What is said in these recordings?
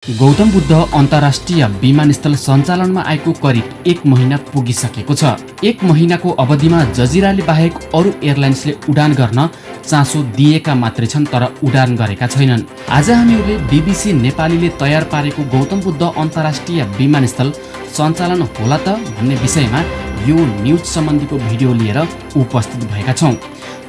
गौतम बुद्ध अन्तर्राष्ट्रिय विमानस्थल सञ्चालनमा आएको करिब 1 महिना पुगिसकेको छ। 1 महिनाको अवधिमा जजिराले बाहेक अरू एयरलाइन्सले उडान गर्न चासो दिएका मात्रै छन्, तर उडान गरेका छैनन्। आज हामीहरूले BBC नेपालीले तयार पारेको गौतम बुद्ध अन्तर्राष्ट्रिय विमानस्थल सञ्चालन होला त भन्ने विषयमा यो न्युज सम्बन्धीको भिडियो लिएर उपस्थित भएका छौँ।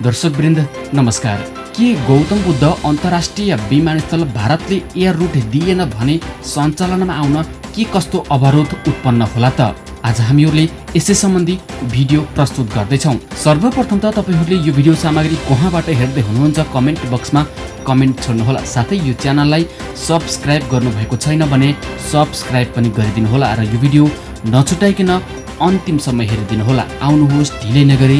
दर्शकवृन्द नमस्कार। के गौतम बुद्ध अन्तर्राष्ट्रिय विमानस्थल भारतले एयर रुट दिएन भने सञ्चालनमा आउन के कस्तो अवरोध उत्पन्न होला त? आज हामीहरूले यसै सम्बन्धी भिडियो प्रस्तुत गर्दैछौँ। सर्वप्रथम त तपाईहरूले यो भिडियो सामग्री कहाँबाट हेर्दै हुनुहुन्छ कमेन्ट बक्समा कमेन्ट छोड्नुहोला। साथै यो च्यानललाई सब्सक्राइब गर्नुभएको छैन भने सब्सक्राइब पनि गरिदिनुहोला र यो भिडियो नछुटाइकन अन्तिमसम्म हेरिदिनुहोला। आउनुहोस् ढिलै नगरी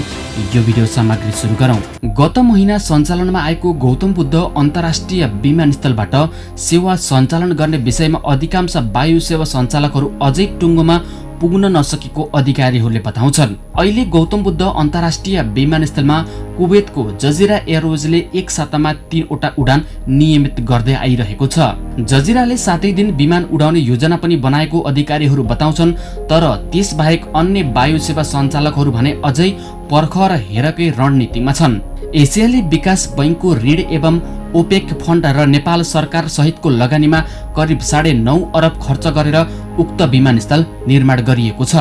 यो भिडियो सामग्री सुरु गरौँ। गत महिना सञ्चालनमा आएको गौतम बुद्ध अन्तर्राष्ट्रिय विमानस्थलबाट सेवा सञ्चालन गर्ने विषयमा अधिकांश वायु सेवा सञ्चालकहरू अझै टुङ्गोमा पुग्न नसकेको अधिकारीहरूले बताउँछन्। अहिले गौतम बुद्ध अन्तर्राष्ट्रिय विमानस्थलमा कुवेतको जजिरा एयरवेजले एक सातामा 3 वटा उडान नियमित गर्दै आइरहेको छ। जजिराले 7 दिन विमान उडाउने योजना पनि बनाएको अधिकारीहरू बताउँछन्, तर त्यसबाहेक अन्य वायु सेवा सञ्चालकहरू भने अझै पर्ख र हेरकै रणनीतिमा छन्। एसियाली विकास बैङ्कको ऋण एवं ओपेक फन्ड र नेपाल सरकार सहितको लगानीमा करिब 9.5 अरब खर्च गरेर उक्त विमानस्थल निर्माण गरिएको छ।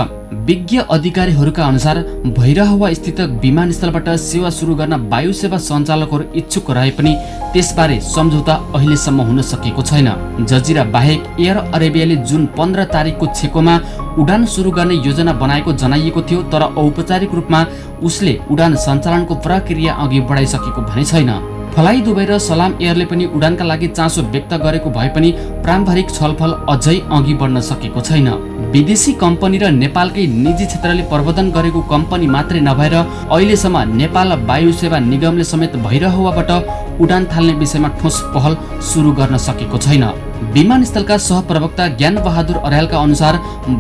विज्ञ अधिकारीहरूका अनुसार भैरहवा स्थित विमानस्थलबाट सेवा सुरु गर्न वायु सेवा सञ्चालकहरू इच्छुक रहे पनि त्यसबारे सम्झौता अहिलेसम्म हुन सकेको छैन। जजिरा बाहेक एयर अरेबियाले जुन 15 तारिकको छेकोमा उडान सुरु गर्ने योजना बनाएको जनाइएको थियो, तर औपचारिक रूपमा उसले उडान सञ्चालनको प्रक्रिया अघि बढाइसकेको भने छैन। फ्लाइ दुबई र सलाम एयरले पनि उडानका लागि चासो व्यक्त गरेको भए पनि प्रारम्भिक छलफल अझै अघि बढ्न सकेको छैन। विदेशी कम्पनी र नेपालकै निजी क्षेत्रले प्रबन्धन गरेको कम्पनी मात्रै नभएर अहिलेसम्म नेपाल वायु सेवा निगमले समेत भैरहवाबाट उडान थाल्ने विषयमा ठोस पहल सुरु गर्न सकेको छैन। विमानस्थलका सहप्रवक्ता ज्ञान बहादुर अर्यालका अनुसार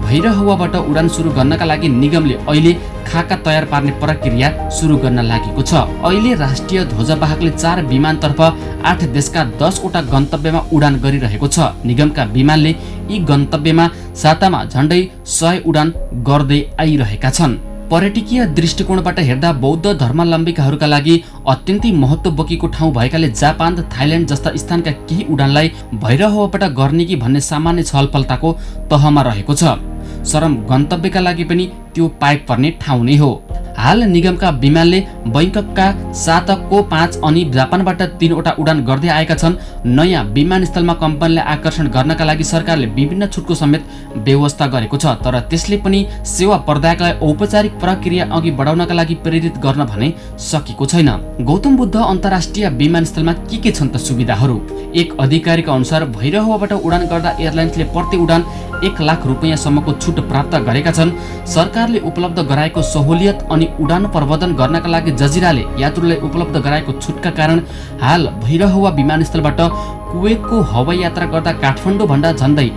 भैरहवाबाट उडान सुरु गर्नका लागि निगमले अहिले खाका तयार पार्ने प्रक्रिया सुरु गर्न लागेको छ। अहिले राष्ट्रिय ध्वजवाहकले 4 विमानतर्फ 8 देशका 10 वटा गन्तव्यमा उडान गरिरहेको छ। निगमका विमानले यी गन्तव्यमा सातामा झण्डै 100 उडान गर्दै आइरहेका छन्। पर्यटकीय दृष्टिकोणबाट हेर्दा बौद्ध धर्मावलम्बीहरूका लागि अत्यन्तै महत्त्व बोकेको ठाउँ भएकाले जापान, थाइल्यान्ड जस्ता स्थानका केही उडानलाई भैरहवाबाट गर्ने कि भन्ने सामान्य छलफलताको तहमा रहेको छ। सरम गन्तव्यका लागि पनि त्यो पाइक पर्ने ठाउँ नै हो। हाल निगमका विमानले बैङ्ककका 7 को 5 अनि जापानबाट 3 वटा उडान गर्दै आएका छन्। नयाँ विमानस्थलमा कम्पनीलाई आकर्षण गर्नका लागि सरकारले विभिन्न छुटको समेत व्यवस्था गरेको छ, तर त्यसले पनि सेवा प्रदायकलाई औपचारिक प्रक्रिया अघि बढाउनका लागि प्रेरित गर्न भने सकेको छैन। गौतम बुद्ध अन्तर्राष्ट्रिय विमानस्थलमा के छन् त सुविधाहरू? एक अधिकारीका अनुसार भैरहवाबाट उडान गर्दा एयरलाइन्सले प्रति उडान 1 लाख रुपैयाँसम्मको छुट प्राप्त गरेका छन्। सरकारले उपलब्ध गराएको सहुलियत अनि उडान प्रबन्धन गर्नका लागि जजिराले यात्रुलाई उपलब्ध गराएको छुटका कारण हाल भैरहवा विमानस्थलबाट कुवेतको हवाई यात्रा गर्दा काठमाडौँ भन्दा झन्डै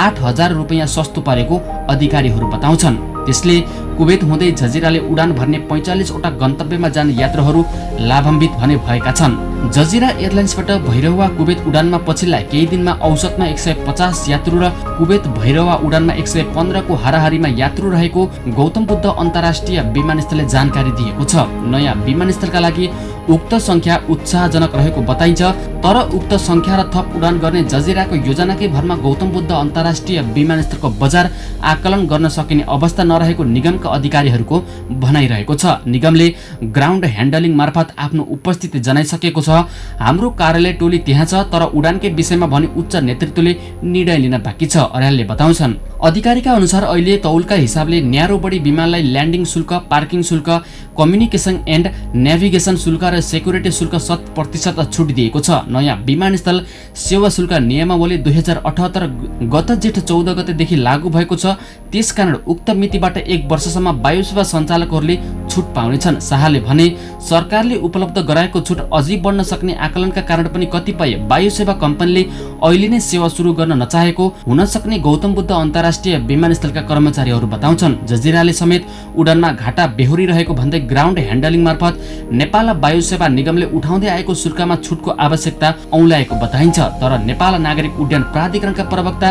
8,000 रुपैयाँ सस्तो परेको अधिकारीहरू बताउँछन्। त्यसले कुवेत हुँदै जजिराले उडान भर्ने 45 वटा गन्तव्यमा जाने यात्रुहरू लाभान्वित भने भएका छन्। जजिरा एयरलाइन्सबाट भैरहवा कुवेत उडानमा पछिल्ला केही दिनमा औसतमा 150 यात्रु र कुवेत भैरहवा उडानमा 115 को हाराहारीमा यात्रु रहेको गौतम बुद्ध अन्तर्राष्ट्रिय विमानस्थलले जानकारी दिएको छ। नयाँ विमानस्थलका लागि उक्त संख्या उत्साहजनक रहेको बताइन्छ, तर उक्त संख्या र थप उडान गर्ने जजिराको योजनाकै भरमा गौतम बुद्ध अन्तर्राष्ट्रिय विमानस्थलको बजार आकलन गर्न सकिने अवस्था नरहेको निगमका अधिकारीहरूको भनाइरहेको छ। निगमले ग्राउन्ड ह्यान्डलिङ मार्फत आफ्नो उपस्थिति जनाइसकेको छ। हाम्रो कार्यालय टोली त्यहाँ छ, तर उडानकै विषयमा भने उच्च नेतृत्वले निर्णय लिन बाँकी छ, अर्यालले बताउँछन्। अधिकारीका अनुसार अहिले तौलका हिसाबले न्यारो बडी विमानलाई ल्यान्डिङ शुल्क, पार्किङ शुल्क, कम्युनिकेसन एन्ड नेभिगेसन शुल्क र सेक्युरिटी शुल्क 100% छुट दिएको छ। नयाँ विमानस्थल सेवा शुल्क नियमावली 2078 गत जेठ 14 गतेदेखि लागू भएको छ। त्यसकारण उक्त मितिबाट 1 वर्षसम्म वर्षसम्म वायु सेवा सञ्चालकहरूले छुट पाउनेछन्। शाहले भने सरकारले उपलब्ध गराएको छुट अझै बढ्न सक्ने आकलनका कारण पनि कतिपय वायु सेवा कम्पनीले अहिले नै सेवा सुरु गर्न नचाहेको हुन सक्ने गौतम बुद्ध अन्तर्राष्ट्रिय विमानस्थलका कर्मचारीहरू बताउँछन्। जजिराले समेत उडानमा घाटा बेहोरिरहेको भन्दै ग्राउन्ड ह्यान्डलिङ मार्फत नेपाल वायु सेवा निगमले उठाउँदै आएको शुल्कमा छुटको आवश्यकता औँल्याएको बताइन्छ। तर नेपाल नागरिक उड्डयन प्राधिकरणका प्रवक्ता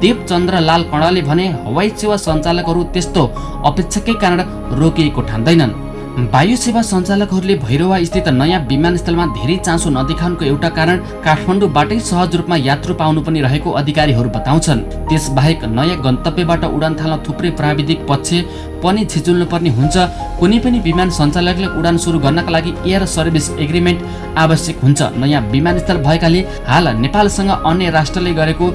देवचन्द्र लाल कणाले भने हवाई सेवा सञ्चालकहरू त्यस्तो अपेक्षाकै कारण रोकिएको ठान्दैनन्। वायु सेवा सञ्चालकहरूले भैरवा स्थित नयाँ विमानस्थलमा धेरै चासो नदेखाउनुको एउटा कारण काठमाडौँबाटै सहज रूपमा यात्रु पाउनु पनि रहेको अधिकारीहरू बताउँछन्। त्यसबाहेक नयाँ गन्तव्यबाट उडान थाल्न थुप्रै प्राविधिक पक्ष पनि छिचुल्नु पर्ने हुन्छ। कुनै पनि विमान सञ्चालकले उडान सुरु गर्नका लागि एयर सर्भिस एग्रिमेन्ट आवश्यक हुन्छ। नयाँ विमानस्थल भएकाले हाल नेपालसँग अन्य राष्ट्रले गरेको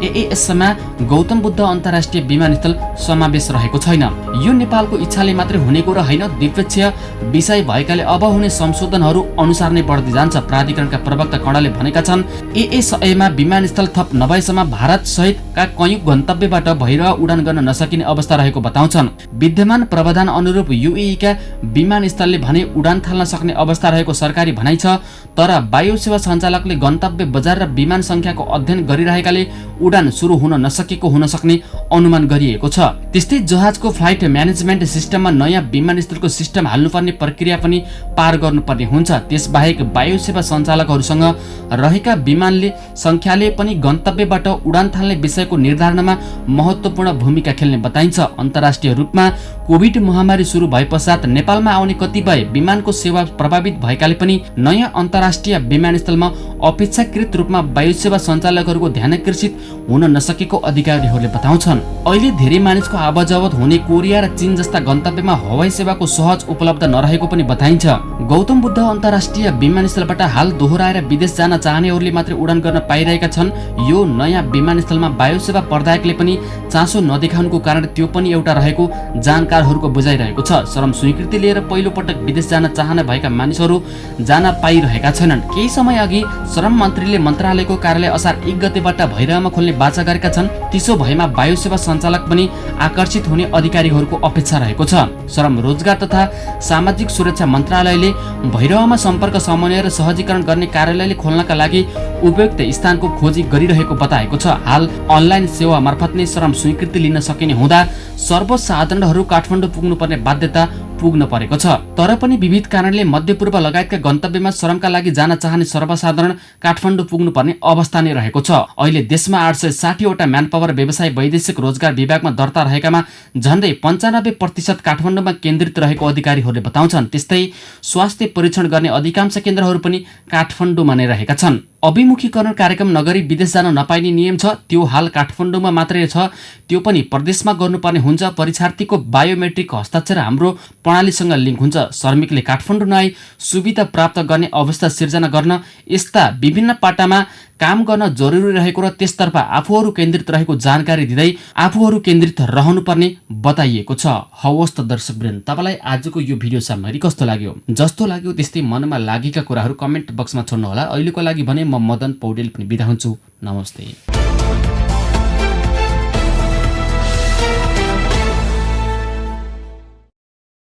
एएसमा गौतम बुद्ध अन्तर्राष्ट्रिय विमानस्थल समावेश रहेको छैन। यो नेपालको इच्छाले मात्रै हुनेको र होइन, द्विपक्षीय विषय भएकाले अब हुने संशोधनहरू अनुसार नै बढ्दै जान्छ। प्राधिकरणका प्रवक्ता कणाले भनेका छन्, एएसएमा विमानस्थल थप नभएसम्म भारत सहितका कयौं गन्तव्यबाट भैरवा उडान गर्न नसकिने अवस्था रहेको बताउँछन्। विद्यमान प्रावधान अनुरूप युएईका विमानस्थलले भने उडान थाल्न सक्ने अवस्था रहेको सरकारी भनाइ छ। तर वायु सेवा सञ्चालकले गन्तव्य बजार र विमान संख्याको अध्ययन गरिरहेकाले उडान सुरु हुन नसकेको हुन सक्ने अनुमान गरिएको छ। त्यस्तै जहाजको फ्लाइट म्यानेजमेन्ट सिस्टममा नयाँ विमानस्थलको सिस्टम हाल्नुपर्ने प्रक्रिया पनि पार गर्नुपर्ने हुन्छ। त्यसबाहेक वायु सेवा सञ्चालकहरूसँग रहेका विमानले संख्याले पनि गन्तव्यबाट उडान थाल्ने विषयको निर्धारणमा महत्त्वपूर्ण भूमिका खेल्ने बताइन्छ। अन्तर्राष्ट्रिय रूपमा कोभिड महामारी सुरु भए पश्चात नेपालमा आउने कतिपय विमानको सेवा प्रभावित भएकाले पनि नयाँ अन्तर्राष्ट्रिय विमानस्थलमा अपेक्षाकृत रूपमा वायु सेवा सञ्चालकहरूको ध्यान आकर्षित हुन नसकेको अधिकारीहरूले बताउँछन्। अहिले धेरै मानिसको आवाजावत हुने कोरिया र चीन जस्ता गन्तव्यमा हवाई सेवाको सहज उपलब्ध नरहेको पनि बताइन्छ। गौतम बुद्ध अन्तर्राष्ट्रिय विमानस्थलबाट हाल दोहोऱ्याएर विदेश जान चाहनेहरूले मात्रै उडान गर्न पाइरहेका छन्। यो नयाँ विमानस्थलमा वायु सेवा प्रदायकले पनि चासो नदेखाउनुको कारण त्यो पनि एउटा रहेको जानकारहरूको बुझाइरहेको छ। श्रम स्वीकृति लिएर पहिलो पटक विदेश जान चाहना भएका मानिसहरू जान पाइरहेका छैनन्। केही समय अघि श्रम मन्त्रीले मन्त्रालयको कार्यालय असार 1 गतेबाट भैरवामा खोल्ने बाचा गरेका छन्। त्यसो भएमा वायु सेवा सञ्चालक पनि आकर्षित हुने अधिकारीहरूको अपेक्षा रहेको छ। श्रम रोजगार तथा सामाजिक सुरक्षा मन्त्रालयले भैरवामा सम्पर्क समन्वय र सहजीकरण गर्ने कार्यालयले खोल्नका लागि उपयुक्त स्थानको खोजी गरिरहेको बताएको छ। हाल अनलाइन सेवा मार्फत नै श्रम स्वीकृति लिन सकिने हुँदा सर्वसाधारणहरू काठमाडौँ पुग्नुपर्ने बाध्यता पुग्न परेको छ। तर पनि विविध कारणले मध्यपूर्व लगायतका गन्तव्यमा श्रमका लागि जान चाहने सर्वसाधारण काठमाडौँ पुग्नुपर्ने अवस्था नै रहेको छ। अहिले देशमा 860 वटा म्यानपावर व्यवसाय वैदेशिक रोजगार विभागमा दर्ता रहेकामा झन्डै 95% काठमाडौँमा केन्द्रित रहेको अधिकारीहरूले बताउँछन्। त्यस्तै स्वास्थ्य परीक्षण गर्ने अधिकांश केन्द्रहरू पनि काठमाडौँमा नै रहेका छन्। अभिमुखीकरण कार्यक्रम नगरी विदेश जान नपाइने नियम छ, त्यो हाल काठमाडौँमा मात्रै छ। त्यो पनि प्रदेशमा गर्नुपर्ने हुन्छ। परीक्षार्थीको बायोमेट्रिक हस्ताक्षर हाम्रो प्रणालीसँग लिङ्क हुन्छ। श्रमिकले काठमाडौँ नआई सुविधा प्राप्त गर्ने अवस्था सिर्जना गर्न यस्ता विभिन्न पाटामा काम गर्न जरुरी रहेको र त्यसतर्फ आफूहरू केन्द्रित रहेको जानकारी दिँदै आफूहरू केन्द्रित रहनुपर्ने बताइएको छ। हवस् त दर्शकवृन्द, तपाईँलाई आजको यो भिडियो सामग्री कस्तो लाग्यो? जस्तो लाग्यो त्यस्तै मनमा लागेका कुराहरू कमेन्ट बक्समा छोड्नुहोला। अहिलेको लागि भने म मदन पौडेल पनि बिदा हुन्छु। नमस्ते।